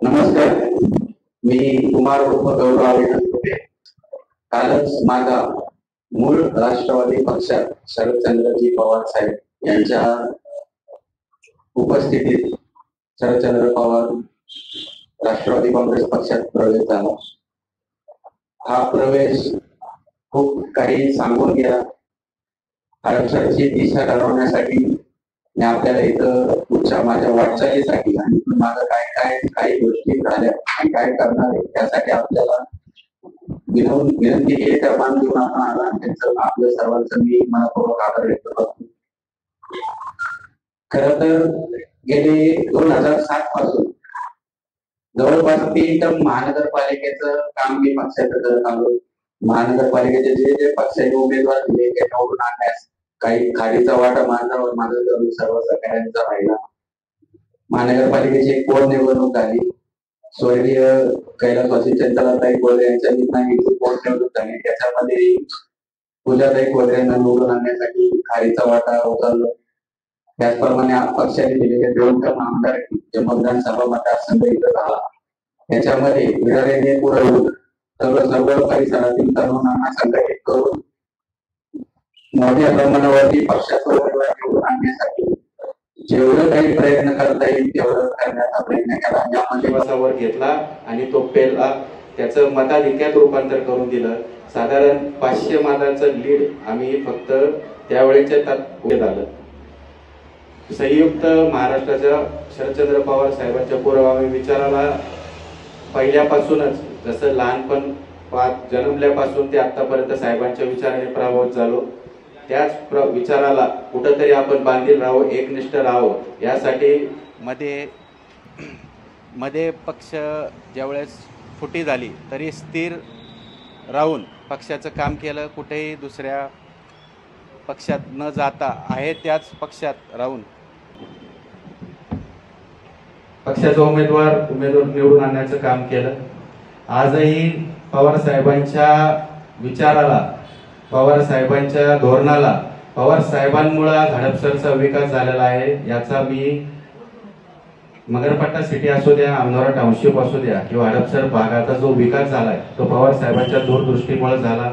नमस्कार, मी कुमार उर्फ गौरव कालच माझा मूळ राष्ट्रवादी पक्षात शरदचंद्रजी पवार साहेब यांच्या उपस्थितीत शरदचंद्र पवार राष्ट्रवादी काँग्रेस पक्षात प्रवेश झाला। हा प्रवेश खूप काही सांगून गेला। आरक्षणाची दिशा ठरवण्यासाठी मी आपल्याला इथं पुढच्या माझ्या वाटचालीसाठी आणि माझं काय काय काही गोष्टी झाल्या आणि काय करणार आहे त्यासाठी आपल्याला विनंती केली त्या मान देऊन आपण आला। त्यांचं आपल्या सर्वांचं मी मनपूर्वक आभार व्यक्त करतो। खरं तर गेले 2007 पासून जवळपास 3 टर्म महानगरपालिकेचं काम मी पक्षाचं करत आलो। महानगरपालिकेचे जे पक्षाचे उमेदवार दिले ते निवडून आणण्यास काही खालीचा वाटा माझा सर्व सहकार्यांचा राहिला। महानगरपालिकेची एक पोट निवडणूक झाली। स्वर्गीय कैलासवासी चंद्रताई कोल्हे यांच्या निधनाने पोट निवडणूक झाली। त्याच्यामध्ये पूजाताई कोल्हे यांना निवडून आणण्यासाठी खालीचा वाटा उचलला। त्याचप्रमाणे पक्षाने दिलेले 2 टर्म आमदार मतदान सभा मतदारसंघ इथं झाला। त्याच्यामध्ये विधानसभेने पुरवून सर्व परिसरातील तरुणांना संघटित करून मोठ्या प्रमाणावरती पक्षाचा उमेदवार निवडून आणण्यासाठी जेवढं काही प्रयत्न करता येईल तेवढं करण्याचा प्रयत्न केला। यामध्ये घेतला आणि तो पेलला, त्याचं मताधिक्यात रूपांतर करून दिलं। साधारण 500 मतांचं लीड आम्ही फक्त त्यावेळेच्या तात्पुरते झालं। संयुक्त महाराष्ट्राच्या शरदचंद्र पवार साहेबांच्या पूर्वगामी विचाराला पहिल्यापासूनच जसं लहानपण जन्मल्यापासून ते आतापर्यंत साहेबांच्या विचाराने प्रभावित झालो। त्याच विचाराला कुठंतरी आपण बांधील राहावं, एकनिष्ठ राहावं यासाठी मध्ये पक्ष ज्यावेळेस फुटी झाली तरी स्थिर राहून पक्षाचं काम केलं। कुठेही दुसऱ्या पक्षात न जाता आहे त्याच पक्षात राहून पक्षाचा उमेदवार निवडून आणण्याचं काम केलं। आजही पवार साहेबांच्या विचाराला, पवार साहेबांच्या धोरणाला, पवार साहेबांमुळे हडपसरचा विकास झालेला आहे। याचा मी मगरपट्टा सिटी असू द्या, अमनोरा टाउनशिप असू द्या किंवा हडपसर भागाचा जो विकास झालाय तो पवार साहेबांच्या दूरदृष्टीमुळे झाला।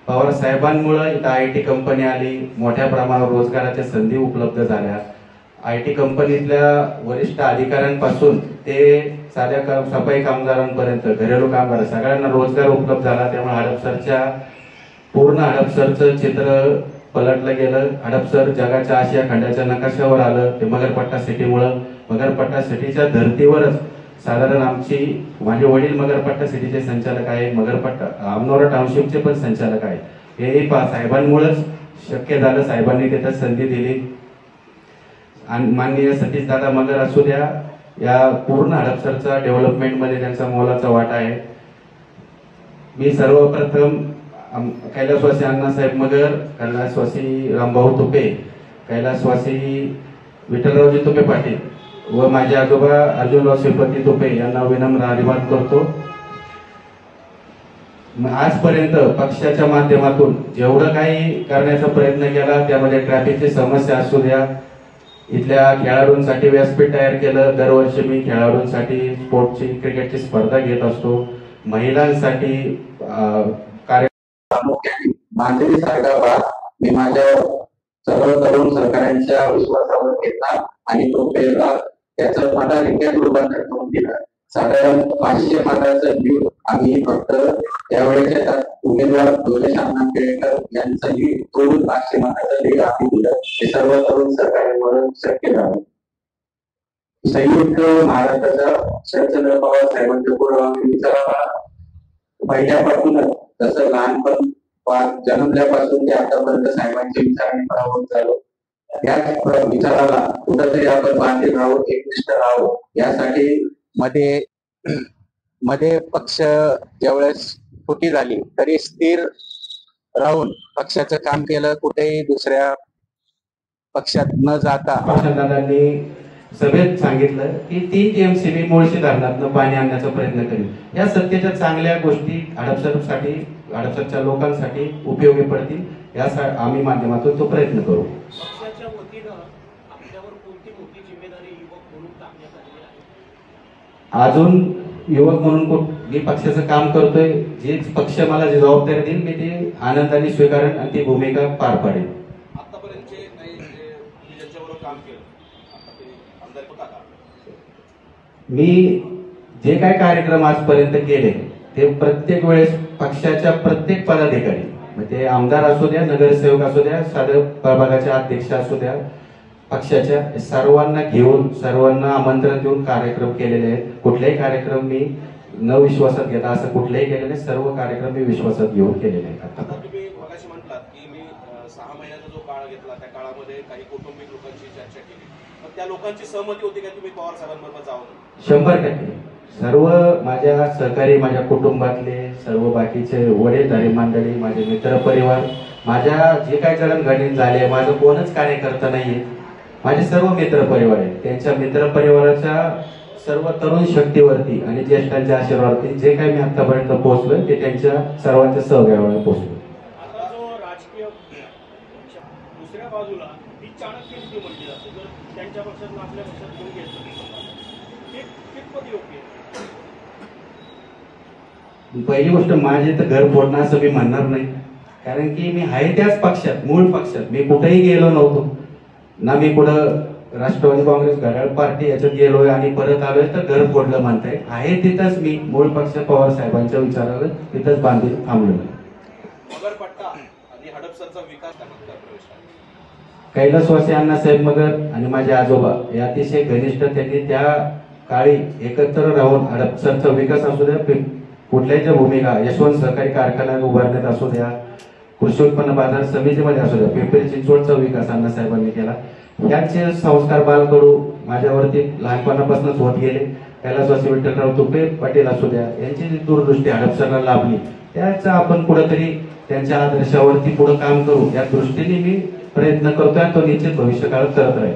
पवार साहेबांमुळे इथं IT कंपनी आली, मोठ्या प्रमाणावर रोजगाराच्या संधी उपलब्ध झाल्या। IT कंपनीतल्या वरिष्ठ अधिकाऱ्यांपासून ते साध्या सफाई कामगारांपर्यंत घरेलू कामगार सगळ्यांना रोजगार उपलब्ध झाला। त्यामुळे पूर्ण हडपसरचं चित्र पलटलं गेलं। हडपसर जगाच्या आशिया खंडाच्या नकाशावर आलं ते मगरपट्टा सिटीमुळं। मगरपट्टा सिटीच्या धर्तीवरच साधारण माझे वडील मगरपट्टा सिटीचे संचालक आहे, मगरपट्टा अमनोरा टाउनशिपचे पण संचालक आहे। हेही साहेबांमुळेच शक्य झालं, साहेबांनी तिथं संधी दिली। आणि माननीय सतीश दादा मगर असू द्या, या पूर्ण हडपसरचा डेव्हलपमेंटमध्ये त्यांचा मोलाचा वाटा आहे। मी सर्वप्रथम कैलासवासी अण्णासाहेब मगर, कैलासवासी रामभाऊ तुपे, कैलासवासी विठ्ठलरावजी तुपे पाटील व माझे आजोबा अर्जुनराव श्रीपती तुपे यांना विनम्र अभिवादन करतो। आजपर्यंत पक्षाच्या माध्यमातून जेवढं काही करण्याचा प्रयत्न केला त्यामध्ये ट्रॅफिकची समस्या असू द्या, इथल्या खेळाडूंसाठी व्यासपीठ तयार केलं। दरवर्षी मी खेळाडूंसाठी स्पोर्टची क्रिकेटची स्पर्धा घेत असतो। महिलांसाठी बांधलेली सरकार मी माझ्या सर्व तरुण सहकाऱ्यांच्या विश्वासावर घेतला आणि तो पेरला, त्याचं मताधिक्यात रूपांतर करून दिलं। साधारण 500 मतांचं लीड आम्ही फक्त त्यावेळेच्या उमेदवार योगेश अण्णा केळकर यांचं लीड तोडून 500 मतांचं लीड आम्ही दिलं। हे सर्व तरुण सहकाऱ्यांमुळे शक्य झालं। संयुक्त महाराष्ट्राच्या शरदचंद्र पवार साहेबांच्या पूर्वगामी विचाराला पहिल्यापासूनच जसं लहानपण जन्मल्यापासून ते आतापर्यंत साहेबांच्या विचाराने प्रभावित झालो। त्याच विचाराला कुठंतरी आपण बांधील राहावं, एकनिष्ठ राहावं यासाठी मध्ये पक्ष ज्यावेळेस फुटी झाली तरी स्थिर राहून पक्षाचं काम केलं। कुठेही दुसऱ्या पक्षात न जाता दादांनी सभेत सांगितलं की 3 TMCB मुळशी धरणातनं पाणी आणण्याचा प्रयत्न करेल। या सत्तेच्या चांगल्या गोष्टी हडपसरच्या लोकांसाठी उपयोगी पडतील, या आम्ही माध्यमातून तो प्रयत्न करू। पक्षाच्या वतीनं आपल्यावर कोणती मोठी जिम्मेदारी युवक म्हणून टाकण्यात आलेली आहे? अजून युवक म्हणून मी पक्षाचं काम करतोय, जे पक्ष मला जी जबाबदारी देईल मी ती आनंदाने स्वीकारेन आणि ती भूमिका पार पाडेन. आतापर्यंतचे काही तुम्ही ज्यांच्याबरोबर काम केलं आता ते आमदार होता का? मी जे काय कार्यक्रम आजपर्यंत केले ते प्रत्येक वेळेस पक्षाच्या प्रत्येक पदाधिकारी, म्हणजे आमदार असू द्या, नगरसेवक असू द्या, साधं प्रभागाचे अध्यक्ष असू द्या, पक्षाच्या सर्वांना घेऊन सर्वांना आमंत्रण देऊन कार्यक्रम केलेले आहेत. कुठलेही कार्यक्रम मी न विश्वासात घेता असं कुठलेही केलेले नाही. सर्व कार्यक्रम मी विश्वासात घेऊन केलेले आहेत. आता तुम्ही मगाशी म्हटलात की मी 6 महिन्याचा जो काळ घेतला त्या काळामध्ये काही कौटुंबिक लोकांची चर्चा केली, पण त्या लोकांची सहमती होती का तुम्ही पवार साहेबांबरोबर जावं? 100% सर्व माझ्या सहकारी, माझ्या कुटुंबातले सर्व बाकीचे वडीलधारी मंडळी, माझे मित्र परिवार, माझ्या जे काही जडणघडण झाले, माझं कोणच कार्यकर्ता नाहीये, माझे सर्व मित्र परिवार आहेत. त्यांच्या मित्र परिवाराच्या सर्व तरुण शक्तीवरती आणि ज्येष्ठांच्या आशीर्वादावरती जे काही मी आतापर्यंत पोहोचलोय ते त्यांच्या सर्वांच्या सहभागामुळे पोहोचलो. आता जो राजकीय दुसऱ्या बाजूला ही चाणक्य नीती म्हटली जाते, जर त्यांच्या पक्षात आपल्या पक्षात घेऊन घ्यायचं ते कितपत योग्य आहे? पहिली गोष्ट, माझे तर घर फोडणं असं मी म्हणणार नाही, कारण की मी आहे त्याच पक्षात, मूळ पक्षात. मी कुठेही गेलो नव्हतो ना, मी कुठं राष्ट्रवादी काँग्रेस घड्याळ पार्टी याच्यात गेलोय आणि परत आलोय तर घर फोडलं म्हणताय. आहे तिथंच मी मूळ पक्ष पवार साहेबांच्या विचारावर तिथंच बांधून थांबलो. मगरपट्टा आणि हडपसरचा विकास प्रवेश कैलासवासी अण्णासाहेब मगर आणि माझे आजोबा हे अतिशय घनिष्ठ, त्यांनी त्या काळी एकत्र राहून हडपसरचा विकास असू द्या, कुठल्याही भूमिका यशवंत सहकारी कारखाना उभारण्यात असू द्या, कृषी उत्पन्न बाजार समितीमध्ये असू द्या, पिंपरी चिंचवडचा विकास अण्णासाहेबांनी केला. यांचे संस्कार बालकडू माझ्यावरती लहानपणापासूनच होत गेले. कैलासवासी विठ्ठलराव तुपे पाटील असू द्या, यांची जी दूरदृष्टी हडपसरला लाभली, त्याचा आपण कुठेतरी त्यांच्या आदर्शावरती पुढे काम करू या दृष्टीने मी प्रयत्न करतोय आणि तो निश्चित भविष्यकाळात करत राहील.